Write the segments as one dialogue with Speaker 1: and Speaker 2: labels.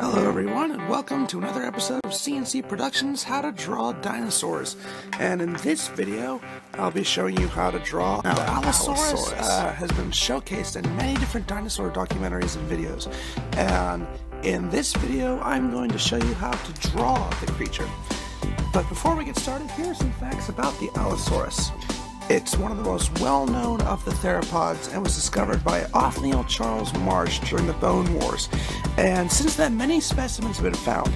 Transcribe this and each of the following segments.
Speaker 1: Hello everyone, and welcome to another episode of CNC Productions How to Draw Dinosaurs. And in this video, I'll be showing you how to draw the Allosaurus. Has been showcased in many different dinosaur documentaries and videos. And in this video, I'm going to show you how to draw the creature. But before we get started, here are some facts about the Allosaurus. It's one of the most well-known of the theropods and was discovered by Othniel Charles Marsh during the Bone Wars. And since then, many specimens have been found.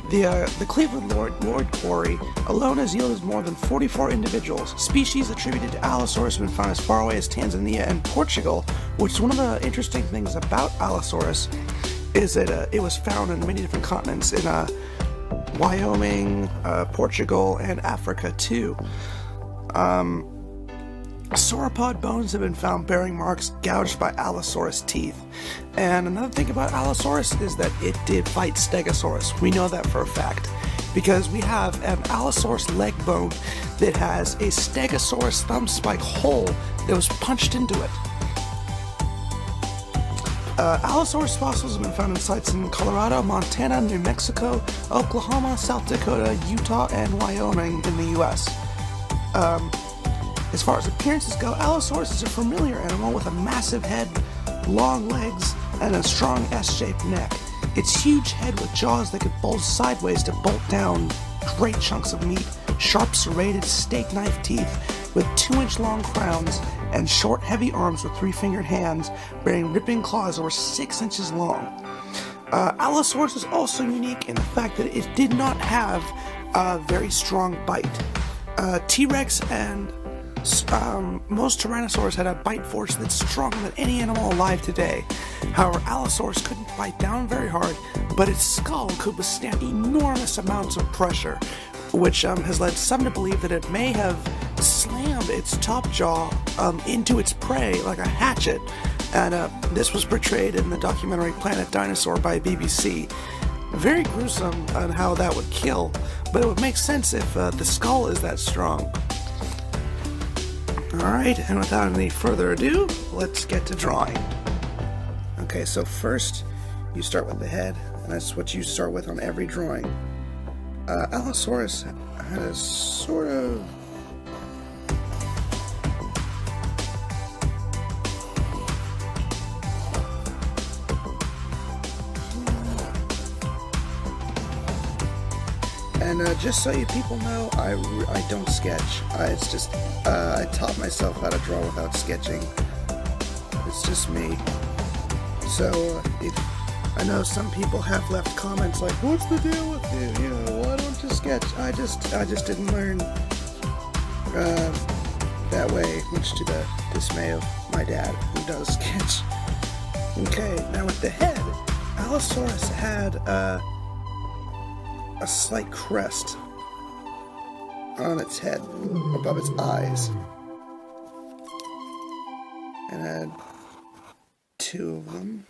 Speaker 1: The Cleveland Lloyd Quarry alone has yielded more than 44 individuals. Species attributed to Allosaurus have been found as far away as Tanzania and Portugal, which is one of the interesting things about Allosaurus is that it was found in many different continents, in Wyoming, Portugal, and Africa too. Sauropod bones have been found bearing marks gouged by Allosaurus teeth. And another thing about Allosaurus is that it did fight Stegosaurus. We know that for a fact, because we have an Allosaurus leg bone that has a Stegosaurus thumb spike hole that was punched into it. Allosaurus fossils have been found in sites in Colorado, Montana, New Mexico, Oklahoma, South Dakota, Utah, and Wyoming in the US. As far as appearances go, Allosaurus is a familiar animal with a massive head, long legs, and a strong S-shaped neck. Its huge head with jaws that could bulge sideways to bolt down great chunks of meat, sharp serrated steak knife teeth with 2-inch long crowns, and short heavy arms with 3-fingered hands bearing ripping claws over 6 inches long. Allosaurus is also unique in the fact that it did not have a very strong bite. T-Rex and most Tyrannosaurs had a bite force that's stronger than any animal alive today. However, Allosaurus couldn't bite down very hard, but its skull could withstand enormous amounts of pressure, which has led some to believe that it may have slammed its top jaw into its prey like a hatchet. And this was portrayed in the documentary Planet Dinosaur by BBC. Very gruesome on how that would kill, but it would make sense if the skull is that strong. Alright, and without any further ado, let's get to drawing. Okay, so first you start with the head, and that's what you start with on every drawing. Allosaurus had a sort of... And just so you people know, I don't sketch. It's just, I taught myself how to draw without sketching. It's just me. So, I know some people have left comments like, what's the deal with you? You know, why don't you sketch? I just didn't learn that way, much to the dismay of my dad, who does sketch. Okay, now with the head, Allosaurus had, a slight crest on its head above its eyes, and I had 2 of them.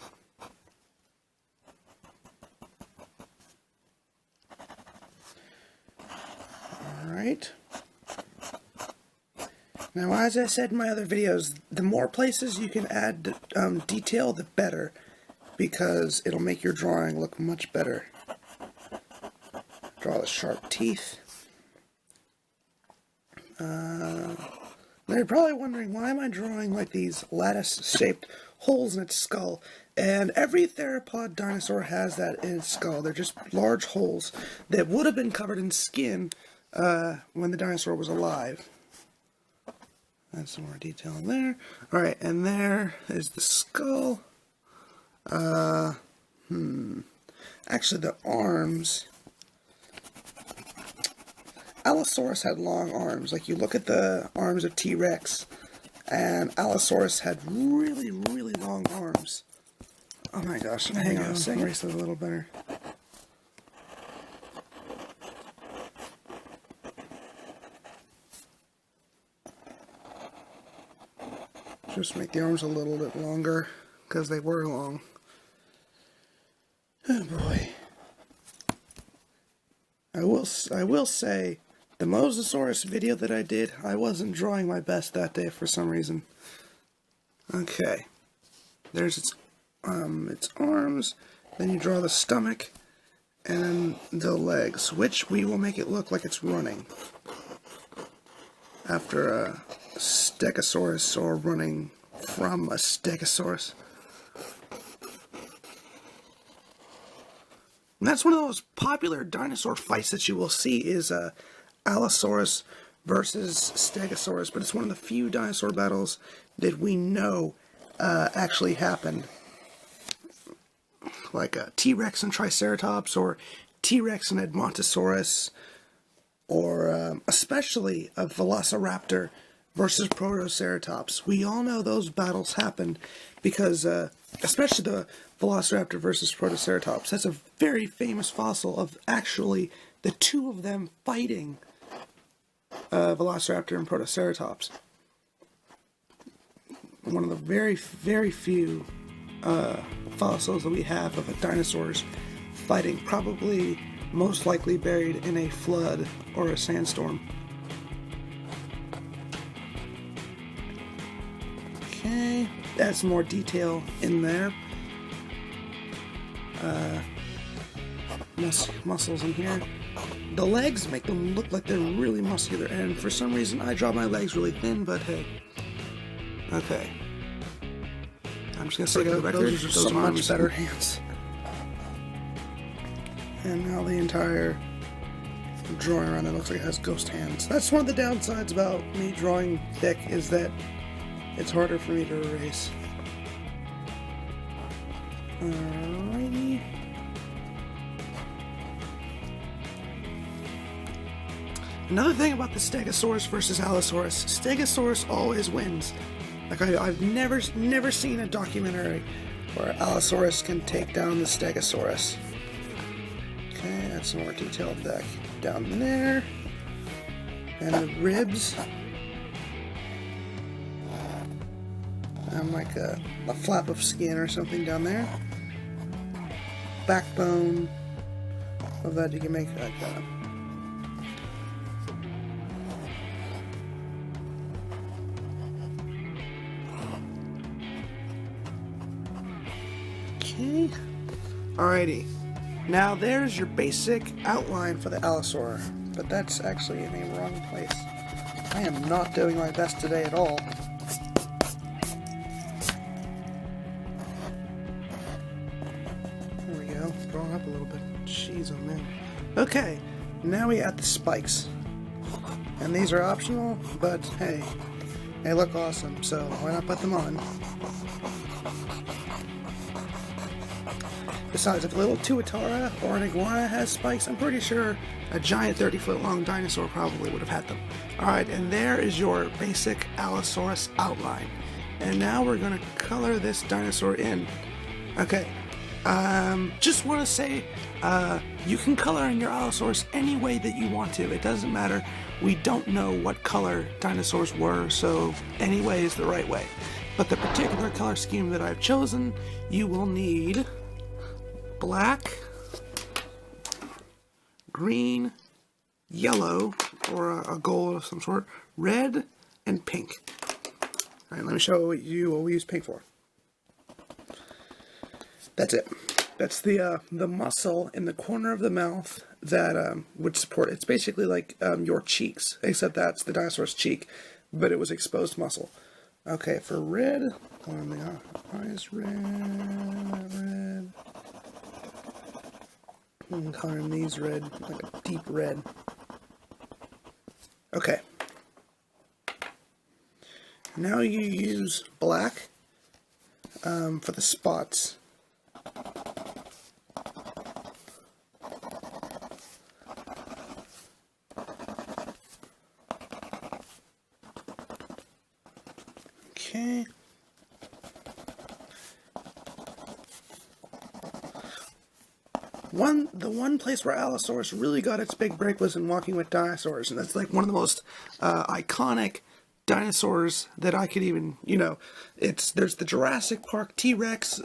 Speaker 1: Alright. Now, as I said in my other videos, the more places you can add detail, the better, because it'll make your drawing look much better. Draw the sharp teeth. Now you're probably wondering, why am I drawing like these lattice-shaped holes in its skull? And every theropod dinosaur has that in its skull. They're just large holes that would have been covered in skin when the dinosaur was alive. Add some more detail in there. Alright, and there is the skull. Actually, the arms... Allosaurus had long arms. Like, you look at the arms of T-Rex, and Allosaurus had really, really long arms. Oh my gosh, hang on a second, erase those a little better. Just make the arms a little bit longer, because they were long. Oh boy. I will say, the Mosasaurus video that I did, I wasn't drawing my best that day for some reason. Okay. There's its arms, then you draw the stomach, and the legs, which we will make it look like it's running after a Stegosaurus or running from a Stegosaurus. And that's one of the most popular dinosaur fights that you will see is Allosaurus versus Stegosaurus, but it's one of the few dinosaur battles that we know actually happened. Like a T-Rex and Triceratops, or T-Rex and Edmontosaurus, or especially a Velociraptor versus Protoceratops. We all know those battles happened because, especially the Velociraptor versus Protoceratops, that's a very famous fossil of actually the two of them fighting Velociraptor and Protoceratops. One of the very, very few fossils that we have of dinosaurs fighting, probably most likely buried in a flood or a sandstorm. Okay, that's more detail in there. Muscles in here. The legs make them look like they're really muscular, and for some reason I draw my legs really thin, but hey. Okay. I'm just gonna say for the record, those are much better hands. And now the entire drawing around it looks like it has ghost hands. That's one of the downsides about me drawing thick, is that it's harder for me to erase. Alrighty. Another thing about the Stegosaurus versus Allosaurus, Stegosaurus always wins. Like I've never seen a documentary where Allosaurus can take down the Stegosaurus. Okay, that's some more detailed back down there. And the ribs. And like a flap of skin or something down there. Backbone. Of that you can make like that. Okay. Alrighty. Now there's your basic outline for the Allosaur, but that's actually in a wrong place. I am not doing my best today at all. There we go. Drawing up a little bit. Jeez, oh man. Okay. Now we add the spikes. And these are optional, but hey, they look awesome, so why not put them on? Besides, if a little tuatara or an iguana has spikes, I'm pretty sure a giant 30-foot long dinosaur probably would have had them. Alright, and there is your basic Allosaurus outline. And now we're going to color this dinosaur in. Okay, just want to say, you can color in your Allosaurus any way that you want to. It doesn't matter. We don't know what color dinosaurs were, so any way is the right way. But the particular color scheme that I've chosen, you will need black, green, yellow, or a gold of some sort, red, and pink. Alright, let me show you what we use pink for. That's it. That's the muscle in the corner of the mouth that would support it. It's basically like your cheeks, except that's the dinosaur's cheek, but it was exposed muscle. Okay, for red, color the eyes red. And coloring these red, like a deep red. Okay. Now you use black for the spots. Okay. The one place where Allosaurus really got its big break was in Walking with Dinosaurs, and that's like one of the most iconic dinosaurs that I could even, there's the Jurassic Park T-Rex,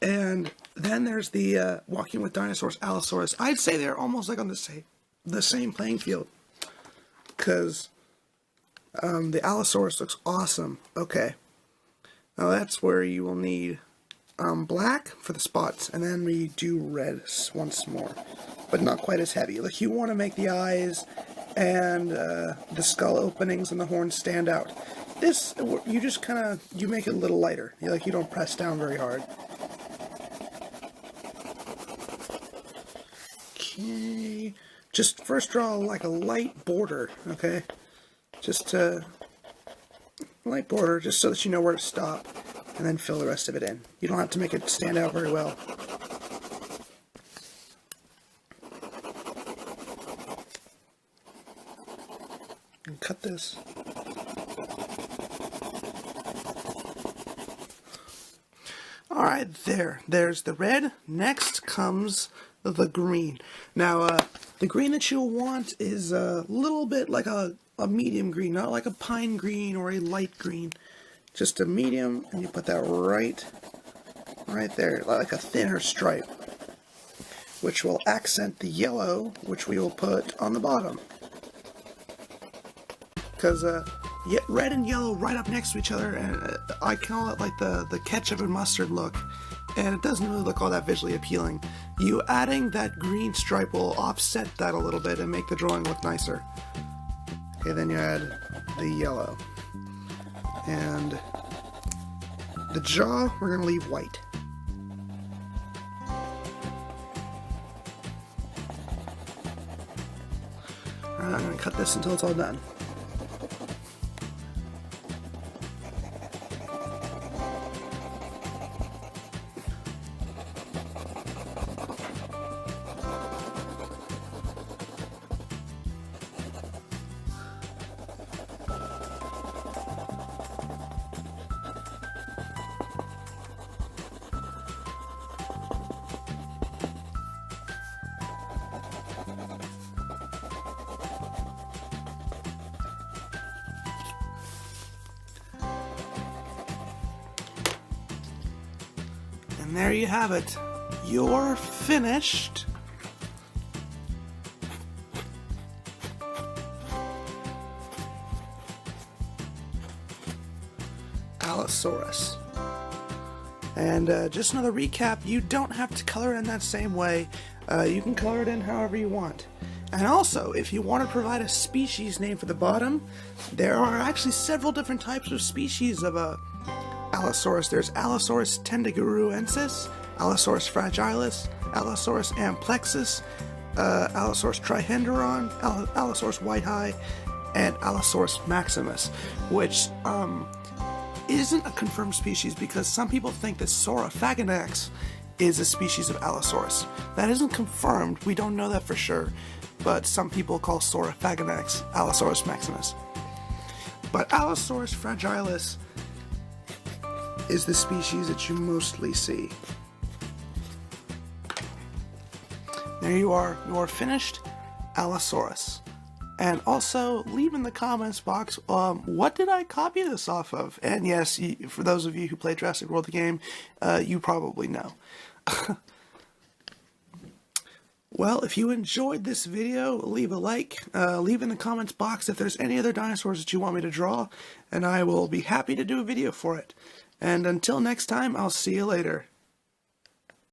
Speaker 1: and then there's the Walking with Dinosaurs Allosaurus. I'd say they're almost like on the same playing field, because the Allosaurus looks awesome. Okay, now that's where you will need black for the spots, and then we do red once more, but not quite as heavy. Like, you want to make the eyes and the skull openings and the horns stand out. This, you just kind of, you make it a little lighter. You don't press down very hard. Okay, just first draw like a light border, okay? Just a light border, just so that you know where to stop, and then fill the rest of it in. You don't have to make it stand out very well. And cut this. Alright, there's the red. Next comes the green. Now, the green that you'll want is a little bit like a medium green, not like a pine green or a light green. Just a medium, and you put that right there, like a thinner stripe, which will accent the yellow, which we will put on the bottom. Because red and yellow right up next to each other, and I call it like the ketchup and mustard look, and it doesn't really look all that visually appealing. You adding that green stripe will offset that a little bit and make the drawing look nicer. Okay, then you add the yellow. And the jaw, we're going to leave white. Alright, I'm going to cut this until it's all done. And there you have it. You're finished. Allosaurus. And just another recap, you don't have to color it in that same way. You can color it in however you want. And also, if you want to provide a species name for the bottom, there are actually several different types of species of Allosaurus. There's Allosaurus tendiguruensis, Allosaurus fragilis, Allosaurus amplexus, Allosaurus trihenderon, Allosaurus whitehigh, and Allosaurus maximus, which isn't a confirmed species because some people think that Saurophaganax is a species of Allosaurus. That isn't confirmed, we don't know that for sure, but some people call Saurophaganax Allosaurus maximus. But Allosaurus fragilis is the species that you mostly see. There you are finished Allosaurus. And also, leave in the comments box, what did I copy this off of? And yes, for those of you who play Jurassic World the game, you probably know. Well, if you enjoyed this video, leave a like, leave in the comments box if there's any other dinosaurs that you want me to draw, and I will be happy to do a video for it. And until next time, I'll see you later.